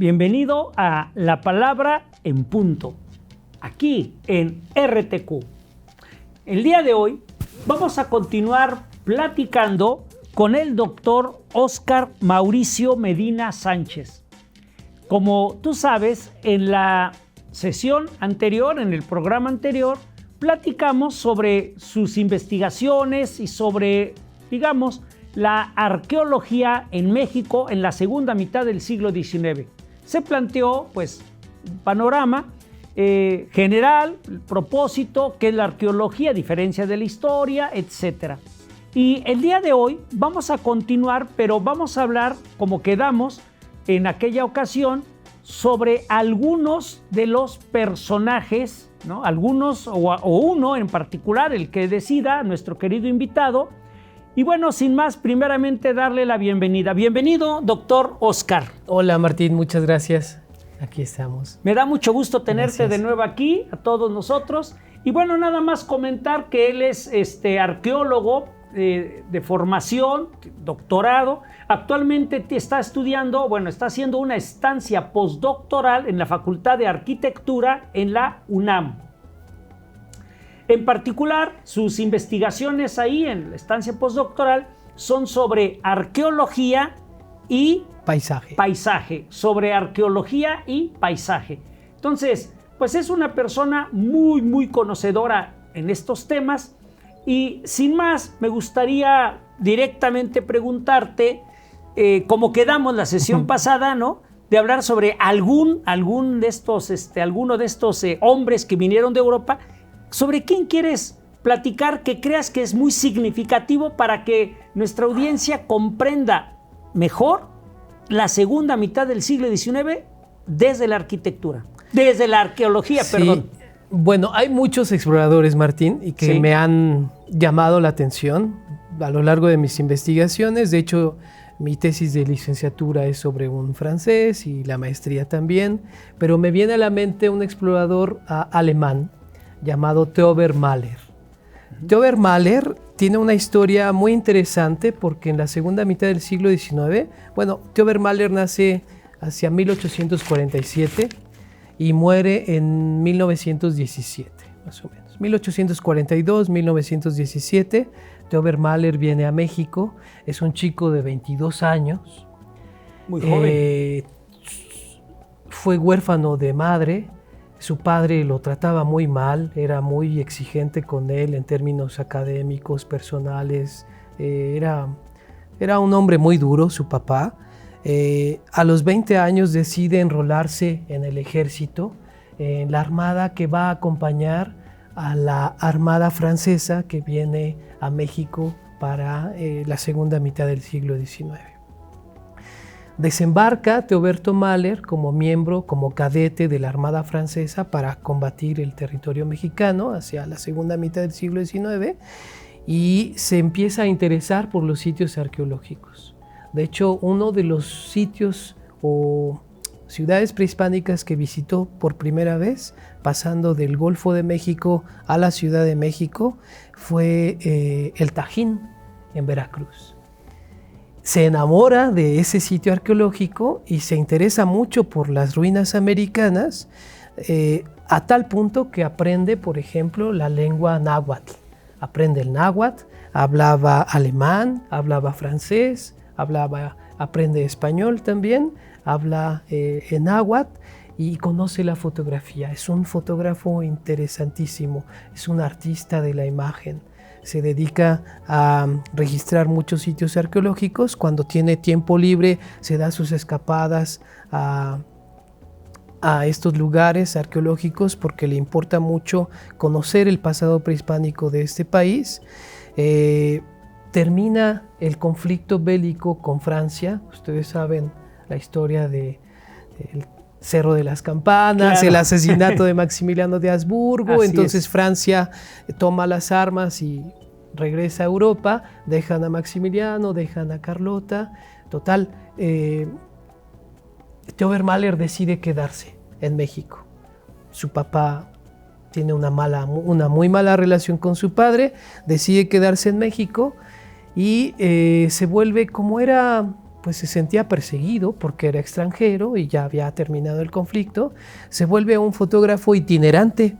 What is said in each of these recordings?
Bienvenido a La Palabra en Punto, aquí en RTQ. El día de hoy vamos a continuar platicando con el doctor Óscar Mauricio Medina Sánchez. Como tú sabes, en la sesión anterior, en el programa anterior, platicamos sobre sus investigaciones y sobre, digamos, la arqueología en México en la segunda mitad del siglo XIX. Se planteó, pues, un panorama general, el propósito, que es la arqueología, a diferencia de la historia, etc. Y el día de hoy vamos a continuar, pero vamos a hablar, como quedamos en aquella ocasión, sobre algunos de los personajes, ¿no? Algunos o uno en particular, el que decida, nuestro querido invitado. Y bueno, sin más, primeramente darle la bienvenida. Bienvenido, doctor Óscar. Hola Martín, muchas gracias. Aquí estamos. Me da mucho gusto tenerte Gracias. de nuevo aquí, a todos nosotros. Y bueno, nada más comentar que él es arqueólogo de formación, doctorado. Actualmente está estudiando, está haciendo una estancia postdoctoral en la Facultad de Arquitectura en la UNAM. En particular, sus investigaciones ahí en la estancia postdoctoral son sobre arqueología y paisaje, sobre arqueología y paisaje. Entonces, pues es una persona muy conocedora en estos temas y sin más, me gustaría directamente preguntarte, como quedamos la sesión pasada, ¿no? De hablar sobre alguno de estos hombres que vinieron de Europa. ¿Sobre quién quieres platicar que creas que es muy significativo para que nuestra audiencia comprenda mejor la segunda mitad del siglo XIX desde la arquitectura? Desde la arqueología, Sí. perdón. Bueno, hay muchos exploradores, Martín, y que me han llamado la atención a lo largo de mis investigaciones. De hecho, mi tesis de licenciatura es sobre un francés y la maestría también, pero me viene a la mente un explorador alemán llamado Theobald Mahler. Theobald Mahler tiene una historia muy interesante porque en la segunda mitad del siglo XIX, Theobald Mahler nace hacia 1847 y muere en 1917, más o menos. 1842, 1917, Theobald Mahler viene a México, es un chico de 22 años. Muy joven. Fue huérfano de madre. Su padre lo trataba muy mal, era muy exigente con él en términos académicos, personales. Era un hombre muy duro, su papá. A los 20 años decide enrolarse en el ejército, en la armada que va a acompañar a la armada francesa que viene a México para la segunda mitad del siglo XIX. Desembarca Theobald Mahler como miembro, como cadete de la Armada Francesa para combatir el territorio mexicano hacia la segunda mitad del siglo XIX y se empieza a interesar por los sitios arqueológicos. De hecho, uno de los sitios o ciudades prehispánicas que visitó por primera vez, pasando del Golfo de México a la Ciudad de México, fue el Tajín, en Veracruz. Se enamora de ese sitio arqueológico y se interesa mucho por las ruinas americanas, a tal punto que aprende, por ejemplo, la lengua náhuatl. Aprende el náhuatl, hablaba alemán, hablaba francés, aprende español también, habla en náhuatl y conoce la fotografía. Es un fotógrafo interesantísimo, es un artista de la imagen. Se dedica a registrar muchos sitios arqueológicos. Cuando tiene tiempo libre, se da sus escapadas a estos lugares arqueológicos porque le importa mucho conocer el pasado prehispánico de este país. Termina el conflicto bélico con Francia. Ustedes saben la historia del Cerro de las Campanas, claro. El asesinato de Maximiliano de Habsburgo. Entonces Francia toma las armas y regresa a Europa, dejan a Maximiliano, dejan a Carlota. Total, Theobald Mahler decide quedarse en México. Su papá tiene una muy mala relación con su padre, decide quedarse en México y se vuelve, como era pues se sentía perseguido porque era extranjero y ya había terminado el conflicto, se vuelve un fotógrafo itinerante.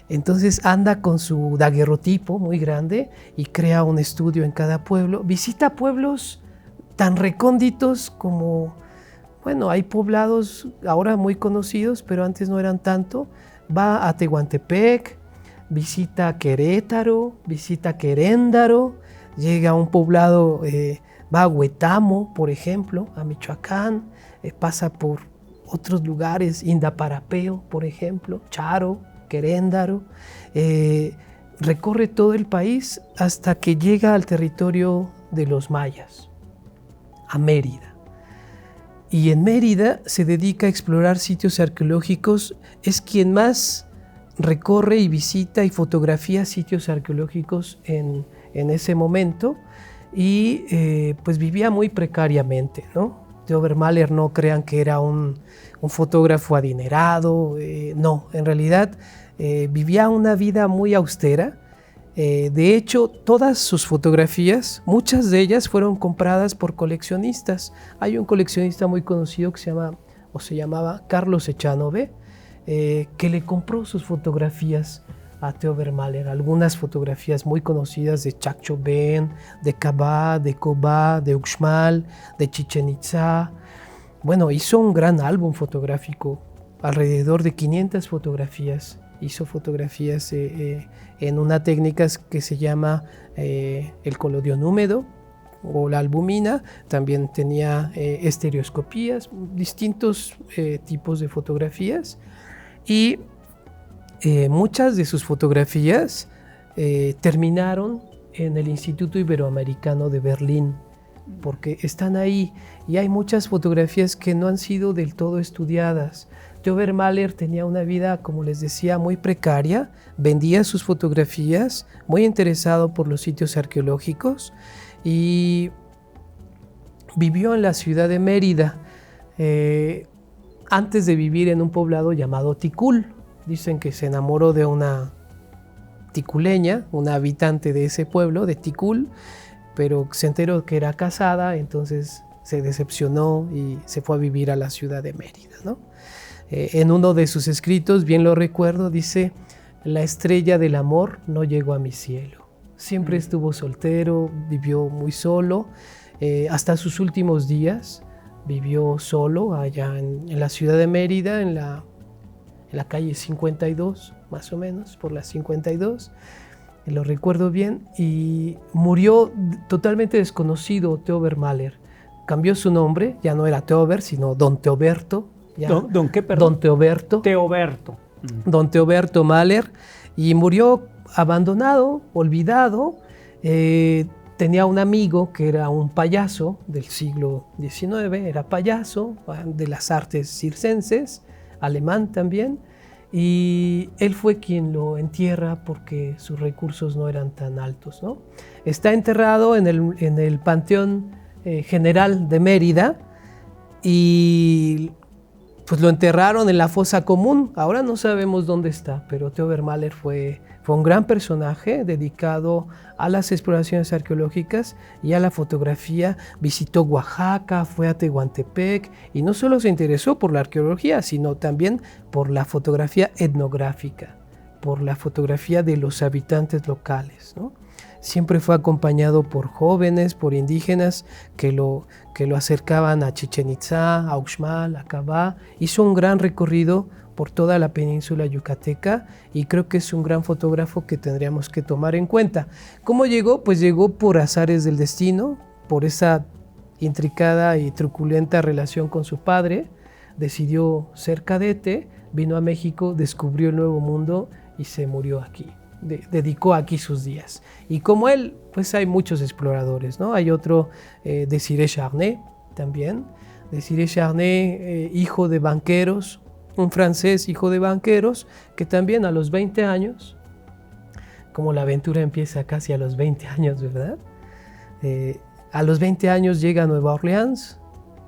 Entonces anda con su daguerrotipo muy grande y crea un estudio en cada pueblo. Visita pueblos tan recónditos como, bueno, hay poblados ahora muy conocidos, pero antes no eran tanto. Va a Tehuantepec, visita Querétaro, visita Queréndaro, llega a un poblado, va a Huetamo, por ejemplo, a Michoacán, pasa por otros lugares, Indaparapeo, por ejemplo, Charo, Queréndaro, recorre todo el país hasta que llega al territorio de los mayas, a Mérida. Y en Mérida se dedica a explorar sitios arqueológicos, es quien más recorre y visita y fotografía sitios arqueológicos en ese momento, y pues vivía muy precariamente, ¿no? De Obermaler no crean que era un fotógrafo adinerado, no, en realidad vivía una vida muy austera. De hecho, todas sus fotografías, muchas de ellas fueron compradas por coleccionistas. Hay un coleccionista muy conocido que se llamaba Carlos Echanove, que le compró sus fotografías a Theo Obermaler, algunas fotografías muy conocidas de Chacchoben, de Kabah, de Cobá, de Uxmal, de Chichén Itzá. Bueno, hizo un gran álbum fotográfico, alrededor de 500 fotografías. Hizo fotografías en una técnica que se llama el colodión húmedo o la albumina. También tenía estereoscopías, distintos tipos de fotografías. Y muchas de sus fotografías terminaron en el Instituto Iberoamericano de Berlín, porque están ahí y hay muchas fotografías que no han sido del todo estudiadas. Theo Obermaler tenía una vida, como les decía, muy precaria, vendía sus fotografías, muy interesado por los sitios arqueológicos, y vivió en la ciudad de Mérida antes de vivir en un poblado llamado Ticul. Dicen que se enamoró de una ticuleña, una habitante de ese pueblo, de Ticul, pero se enteró que era casada, entonces se decepcionó y se fue a vivir a la ciudad de Mérida, ¿no? En uno de sus escritos, bien lo recuerdo, dice: la estrella del amor no llegó a mi cielo. Siempre estuvo soltero, vivió muy solo, hasta sus últimos días vivió solo allá en la ciudad de Mérida, en la calle 52, más o menos, por la 52, lo recuerdo bien, y murió totalmente desconocido Theo Obermaler. Cambió su nombre, ya no era Theober, sino Don Teoberto. ¿Don qué, perdón? Don Teoberto. Teoberto. Don Teoberto Mahler, y murió abandonado, olvidado. Tenía un amigo que era un payaso del siglo XIX, era payaso de las artes circenses, alemán también, y él fue quien lo entierra porque sus recursos no eran tan altos, ¿no? Está enterrado en el Panteón General de Mérida, y pues lo enterraron en la fosa común. Ahora no sabemos dónde está, pero Theo Obermaler fue un gran personaje dedicado a las exploraciones arqueológicas y a la fotografía. Visitó Oaxaca, fue a Tehuantepec, y no solo se interesó por la arqueología, sino también por la fotografía etnográfica, por la fotografía de los habitantes locales, ¿no? Siempre fue acompañado por jóvenes, por indígenas que lo acercaban a Chichén Itzá, a Uxmal, a Kabah. Hizo un gran recorrido por toda la península yucateca, y creo que es un gran fotógrafo que tendríamos que tomar en cuenta. ¿Cómo llegó? Pues llegó por azares del destino, por esa intricada y truculenta relación con su padre. Decidió ser cadete, vino a México, descubrió el Nuevo Mundo y se murió aquí. Dedicó aquí sus días. Y como él, pues hay muchos exploradores, ¿no? Hay otro, Désiré Charnay también. Désiré Charnay, hijo de banqueros, un francés hijo de banqueros, que también a los 20 años, como la aventura empieza casi a los 20 años, ¿verdad? A los 20 años llega a Nueva Orleans,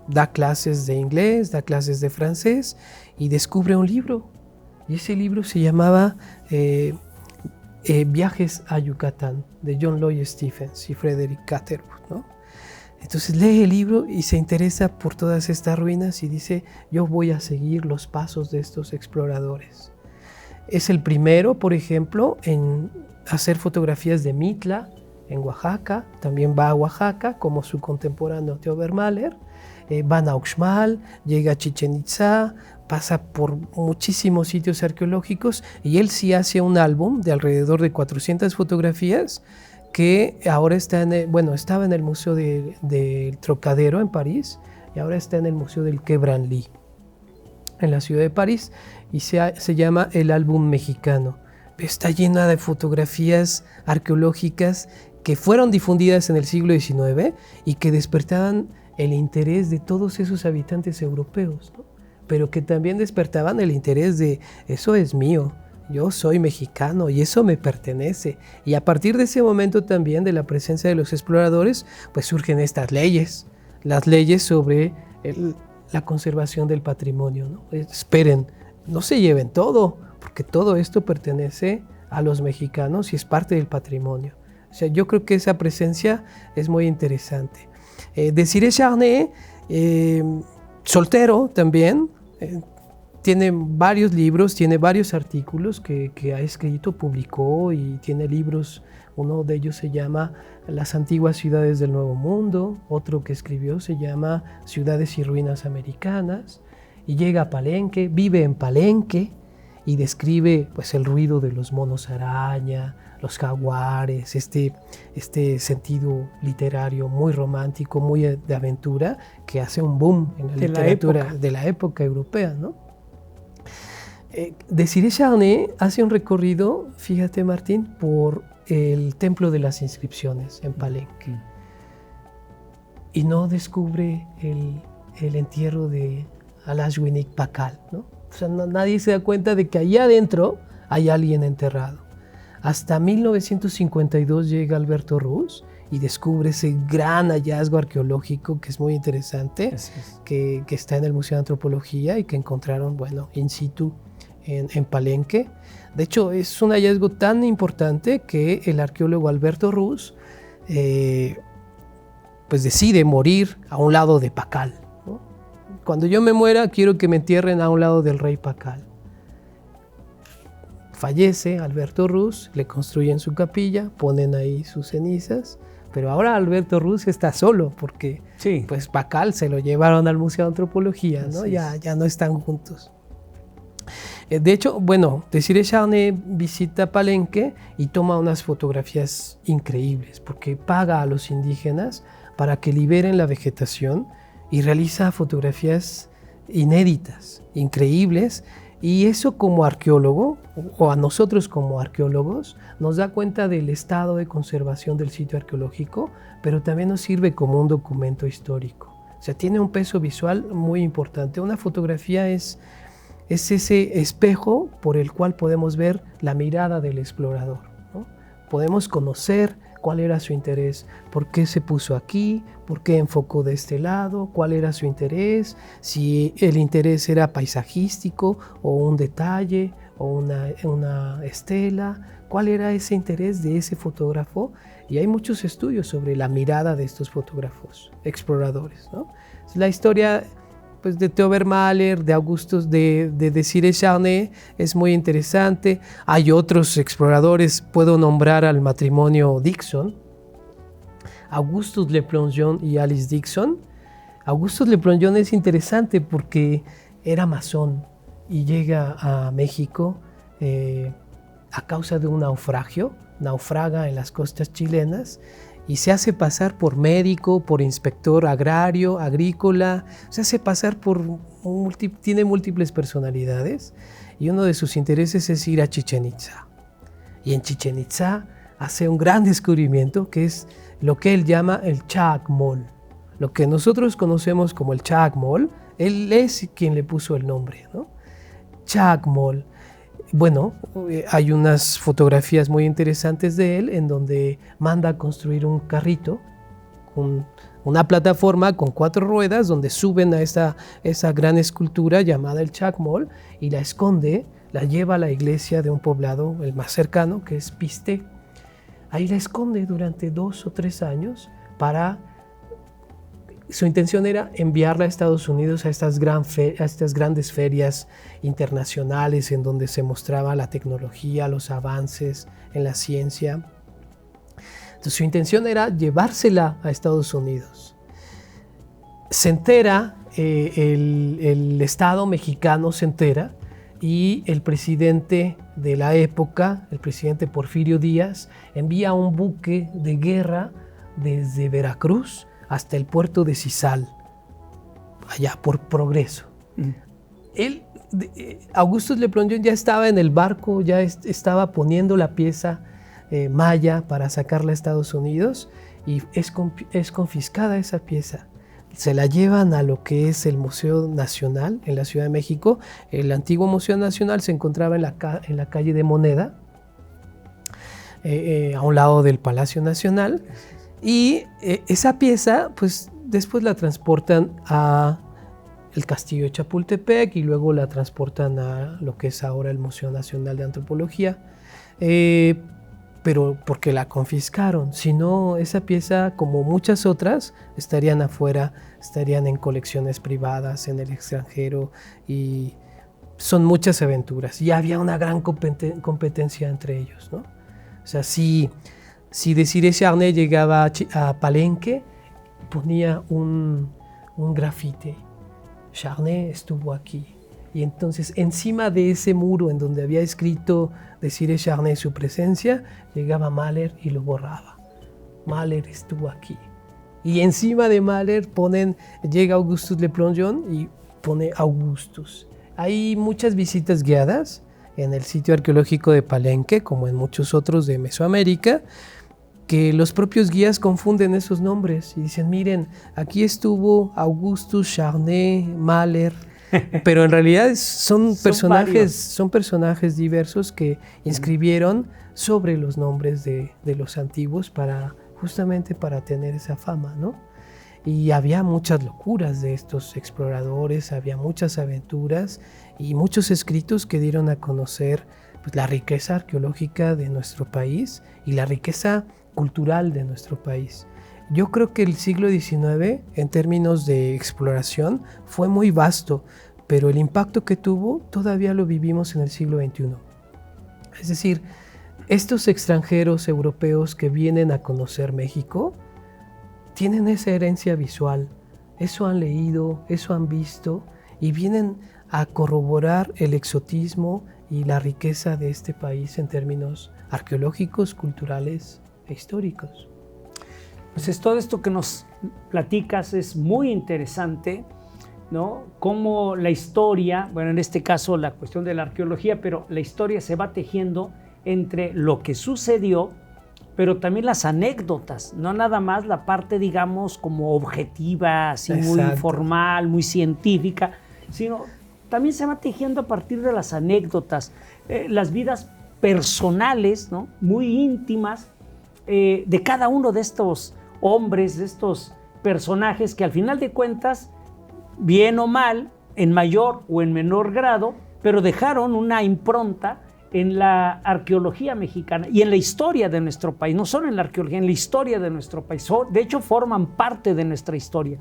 da clases de inglés, da clases de francés, y descubre un libro. Y ese libro se llamaba Viajes a Yucatán, de John Lloyd Stephens y Frederick Catherwood, ¿no? Entonces lee el libro y se interesa por todas estas ruinas y dice, yo voy a seguir los pasos de estos exploradores. Es el primero, por ejemplo, en hacer fotografías de Mitla, en Oaxaca. También va a Oaxaca, como su contemporáneo Theobald Mahler. Van a Uxmal, llega a Chichén Itzá, pasa por muchísimos sitios arqueológicos y él sí hace un álbum de alrededor de 400 fotografías que ahora está estaba en el Museo del Trocadero en París y ahora está en el Museo del Quai Branly en la ciudad de París y se llama El Álbum Mexicano. Está llena de fotografías arqueológicas que fueron difundidas en el siglo XIX y que despertaban el interés de todos esos habitantes europeos, ¿no? Pero que también despertaban el interés de eso es mío, yo soy mexicano y eso me pertenece. Y a partir de ese momento también de la presencia de los exploradores, pues surgen estas leyes, las leyes sobre la conservación del patrimonio, ¿no? Esperen, no se lleven todo, porque todo esto pertenece a los mexicanos y es parte del patrimonio. O sea, yo creo que esa presencia es muy interesante. Desiré Charnay, soltero también, tiene varios libros, tiene varios artículos que ha escrito, publicó y tiene libros. Uno de ellos se llama Las antiguas ciudades del Nuevo Mundo, otro que escribió se llama Ciudades y ruinas americanas, y llega a Palenque, vive en Palenque y describe pues el ruido de los monos araña, los jaguares, este sentido literario muy romántico, muy de aventura, que hace un boom en la literatura de la época europea, ¿no? Desiré Charnay hace un recorrido, fíjate Martín, por el Templo de las Inscripciones en Palenque y no descubre el entierro de Alashwinik Pakal, ¿no? O sea, nadie se da cuenta de que allá adentro hay alguien enterrado. Hasta 1952 llega Alberto Ruz y descubre ese gran hallazgo arqueológico que es muy interesante, que está en el Museo de Antropología y que encontraron, in situ en Palenque. De hecho, es un hallazgo tan importante que el arqueólogo Alberto Ruz pues decide morir a un lado de Pakal, ¿no? Cuando yo me muera, quiero que me entierren a un lado del rey Pakal. Fallece Alberto Ruz, le construyen su capilla, ponen ahí sus cenizas, pero ahora Alberto Ruz está solo porque pues Pakal se lo llevaron al Museo de Antropología, ¿no? Ya no están juntos. De hecho, Desiré Charnay visita Palenque y toma unas fotografías increíbles porque paga a los indígenas para que liberen la vegetación y realiza fotografías inéditas, increíbles. Y eso como arqueólogo, o a nosotros como arqueólogos, nos da cuenta del estado de conservación del sitio arqueológico, pero también nos sirve como un documento histórico. O sea, tiene un peso visual muy importante. Una fotografía es ese espejo por el cual podemos ver la mirada del explorador, ¿no? Podemos conocer cuál era su interés, por qué se puso aquí, por qué enfocó de este lado, cuál era su interés, si el interés era paisajístico o un detalle o una estela, cuál era ese interés de ese fotógrafo. Y hay muchos estudios sobre la mirada de estos fotógrafos exploradores, ¿no? La historia pues, de Theobald Mahler, de Desiré Charnay es muy interesante. Hay otros exploradores, puedo nombrar al matrimonio Dixon, Augustus Le Plongeon y Alice Dixon. Augustus Le Plongeon es interesante porque era masón y llega a México a causa de un naufragio, naufraga en las costas chilenas y se hace pasar por médico, por inspector agrario, agrícola, se hace pasar tiene múltiples personalidades y uno de sus intereses es ir a Chichén Itzá. Y en Chichén Itzá hace un gran descubrimiento que es lo que él llama el Chacmol. Lo que nosotros conocemos como el Chacmol, él es quien le puso el nombre, ¿no? Chacmol. Hay unas fotografías muy interesantes de él en donde manda a construir un carrito, una plataforma con 4 ruedas donde suben a esa gran escultura llamada el Chacmol y la esconde, la lleva a la iglesia de un poblado, el más cercano, que es Pisté. Ahí la esconde durante 2 o 3 años para su intención era enviarla a Estados Unidos a estas grandes ferias internacionales en donde se mostraba la tecnología, los avances en la ciencia. Entonces su intención era llevársela a Estados Unidos. Se entera, el Estado mexicano se entera, y el presidente de la época, el presidente Porfirio Díaz, envía un buque de guerra desde Veracruz hasta el puerto de Cizal, allá por Progreso. Augustus Le Plongeon ya estaba en el barco, ya estaba poniendo la pieza maya para sacarla a Estados Unidos, y es confiscada esa pieza. Se la llevan a lo que es el Museo Nacional en la Ciudad de México. El antiguo Museo Nacional se encontraba en la calle de Moneda, a un lado del Palacio Nacional, y esa pieza pues después la transportan a el Castillo de Chapultepec y luego la transportan a lo que es ahora el Museo Nacional de Antropología, pero porque la confiscaron. Si no, esa pieza, como muchas otras, estarían afuera, estarían en colecciones privadas, en el extranjero, y son muchas aventuras. Y había una gran competencia entre ellos, ¿no? O sea, si Désiré Charnay llegaba a Palenque, ponía un grafite: Charnay estuvo aquí. Y entonces encima de ese muro en donde había escrito Désiré Charnay su presencia, llegaba Mahler y lo borraba. Mahler estuvo aquí. Y encima de Mahler llega Augustus Le Plongeon y pone Augustus. Hay muchas visitas guiadas en el sitio arqueológico de Palenque, como en muchos otros de Mesoamérica, que los propios guías confunden esos nombres y dicen: miren, aquí estuvo Augustus, Charnay, Mahler. Pero en realidad son personajes diversos que inscribieron sobre los nombres de los antiguos justamente para tener esa fama, ¿no? Y había muchas locuras de estos exploradores, había muchas aventuras y muchos escritos que dieron a conocer pues, la riqueza arqueológica de nuestro país y la riqueza cultural de nuestro país. Yo creo que el siglo XIX, en términos de exploración, fue muy vasto, pero el impacto que tuvo todavía lo vivimos en el siglo XXI. Es decir, estos extranjeros europeos que vienen a conocer México tienen esa herencia visual, eso han leído, eso han visto, y vienen a corroborar el exotismo y la riqueza de este país en términos arqueológicos, culturales e históricos. Pues es todo esto que nos platicas es muy interesante, ¿no? Cómo la historia, bueno, en este caso la cuestión de la arqueología, pero la historia se va tejiendo entre lo que sucedió, pero también las anécdotas, no nada más la parte, digamos, como objetiva, así muy formal, muy científica, sino también se va tejiendo a partir de las anécdotas, las vidas personales, ¿no? Muy íntimas de cada uno de estos hombres, de estos personajes que al final de cuentas, bien o mal, en mayor o en menor grado, pero dejaron una impronta en la arqueología mexicana y en la historia de nuestro país, no solo en la arqueología, en la historia de nuestro país. De hecho, forman parte de nuestra historia.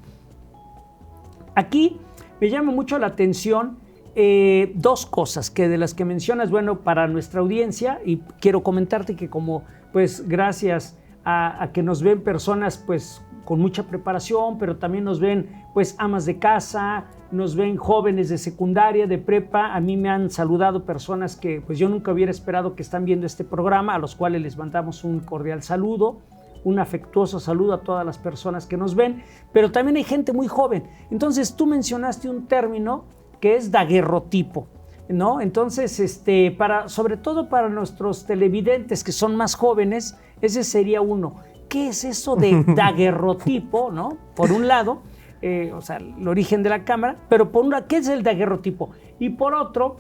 Aquí me llama mucho la atención dos cosas que de las que mencionas, bueno, para nuestra audiencia, y quiero comentarte que como, pues, gracias a que nos ven personas, pues, con mucha preparación, pero también nos ven, pues, amas de casa, nos ven jóvenes de secundaria, de prepa. A mí me han saludado personas que, pues, yo nunca hubiera esperado que están viendo este programa, a los cuales les mandamos un cordial saludo, un afectuoso saludo a todas las personas que nos ven, pero también hay gente muy joven. Entonces, tú mencionaste un término que es daguerrotipo, ¿no? Entonces, sobre todo para nuestros televidentes que son más jóvenes, ese sería uno. ¿Qué es eso de daguerrotipo, no? Por un lado, o sea, el origen de la cámara, pero por un lado, ¿qué es el daguerrotipo? Y por otro,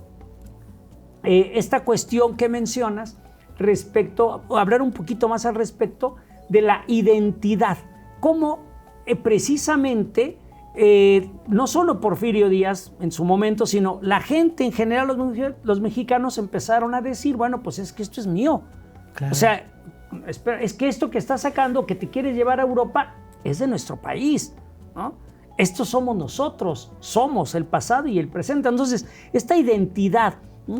esta cuestión que mencionas respecto, hablar un poquito más al respecto de la identidad. Cómo precisamente, no solo Porfirio Díaz en su momento, sino la gente en general, los mexicanos empezaron a decir, bueno, pues es que esto es mío. Claro. O sea, es que esto que estás sacando, que te quieres llevar a Europa, es de nuestro país, ¿no? estos somos nosotros, somos el pasado y el presente. Entonces, esta identidad,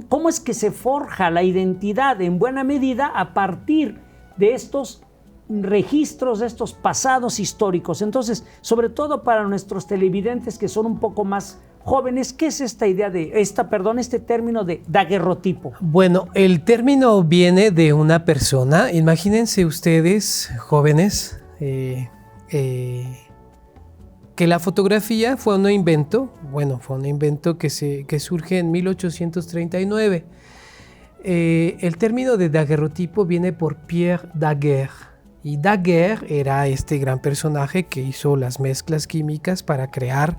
¿cómo es que se forja la identidad en buena medida a partir de estos registros, de estos pasados históricos? Entonces, sobre todo para nuestros televidentes que son un poco más jóvenes, ¿qué es esta idea de este término de daguerrotipo? Bueno, el término viene de una persona. Imagínense ustedes, jóvenes, que la fotografía fue un invento que surge en 1839. El término de daguerrotipo viene por Pierre Daguerre, y Daguerre era este gran personaje que hizo las mezclas químicas para crear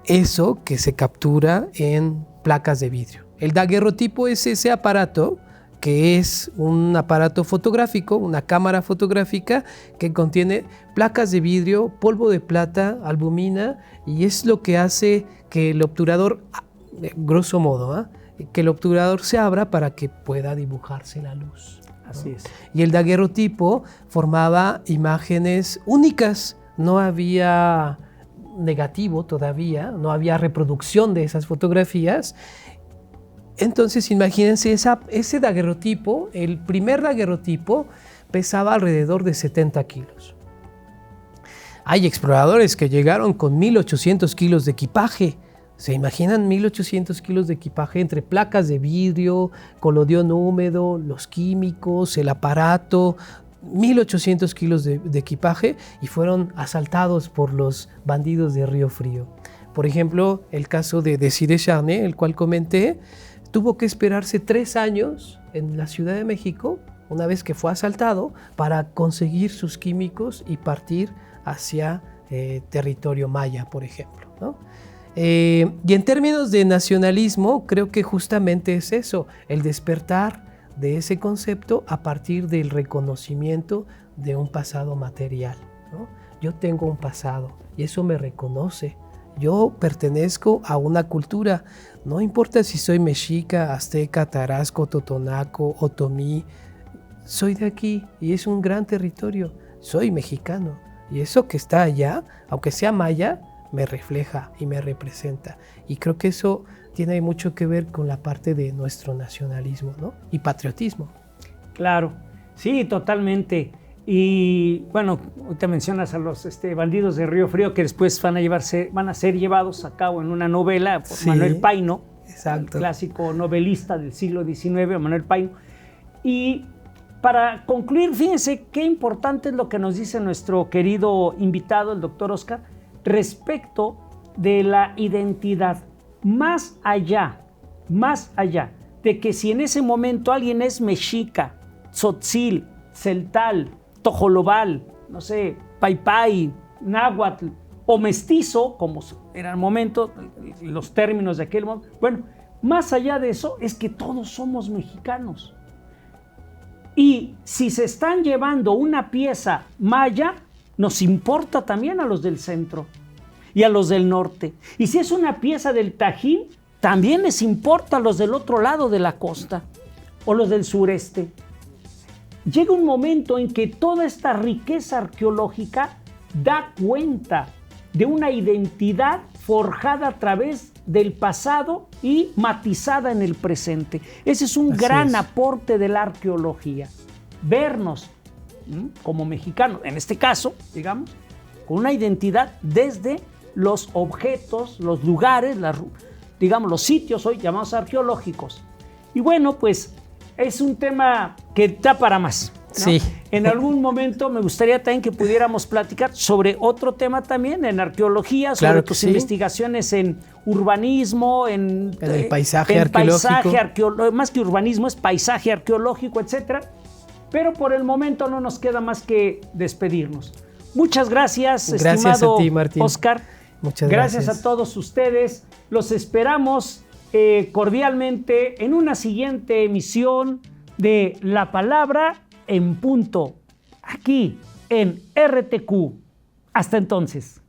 eso que se captura en placas de vidrio. El daguerrotipo es ese aparato que es un aparato fotográfico, una cámara fotográfica que contiene placas de vidrio, polvo de plata, albumina, y es lo que hace que el obturador, grosso modo, que el obturador se abra para que pueda dibujarse la luz. Así es. Y el daguerrotipo formaba imágenes únicas, no había negativo todavía, no había reproducción de esas fotografías. Entonces imagínense ese daguerrotipo, el primer daguerrotipo pesaba alrededor de 70 kilos. Hay exploradores que llegaron con 1800 kilos de equipaje. ¿Se imaginan 1800 kilos de equipaje entre placas de vidrio, colodión húmedo, los químicos, el aparato? 1800 kilos de equipaje, y fueron asaltados por los bandidos de Río Frío. Por ejemplo, el caso de Desiré Charnay, el cual comenté, tuvo que esperarse 3 años en la Ciudad de México, una vez que fue asaltado, para conseguir sus químicos y partir hacia territorio maya, por ejemplo, ¿no? Y en términos de nacionalismo, creo que justamente es eso, el despertar de ese concepto a partir del reconocimiento de un pasado material, ¿no? Yo tengo un pasado y eso me reconoce. Yo pertenezco a una cultura, no importa si soy mexica, azteca, tarasco, totonaco, otomí, soy de aquí y es un gran territorio, soy mexicano, y eso que está allá, aunque sea maya, me refleja y me representa. Y creo que eso tiene mucho que ver con la parte de nuestro nacionalismo, ¿no? Y patriotismo. Claro, sí, totalmente. Y bueno, ahorita mencionas a los bandidos de Río Frío, que después van a ser llevados a cabo en una novela por Manuel Paino, exacto, el clásico novelista del siglo XIX, Manuel Paino. Y para concluir, fíjense qué importante es lo que nos dice nuestro querido invitado, el doctor Oscar, respecto de la identidad. Más allá de que si en ese momento alguien es mexica, tzotzil, celtal, tojolobal, no sé, paypay, náhuatl o mestizo, como era el momento, los términos de aquel momento. Bueno, más allá de eso es que todos somos mexicanos. Y si se están llevando una pieza maya, nos importa también a los del centro y a los del norte. Y si es una pieza del Tajín, también les importa a los del otro lado de la costa o los del sureste. Llega un momento en que toda esta riqueza arqueológica da cuenta de una identidad forjada a través del pasado y matizada en el presente. Ese es un gran aporte de la arqueología. Vernos como mexicanos, en este caso, digamos, con una identidad desde los objetos, los lugares, digamos, los sitios hoy llamados arqueológicos. Y bueno, pues es un tema que da para más, ¿no? Sí. En algún momento me gustaría también que pudiéramos platicar sobre otro tema también en arqueología, sobre claro que tus sí. investigaciones en urbanismo, en el paisaje arqueológico. Más que urbanismo, es paisaje arqueológico, etcétera. Pero por el momento no nos queda más que despedirnos. Muchas gracias, estimado a ti, Martín. Oscar. Muchas gracias a todos ustedes. Los esperamos cordialmente en una siguiente emisión de La Palabra en Punto, aquí en RTQ. Hasta entonces.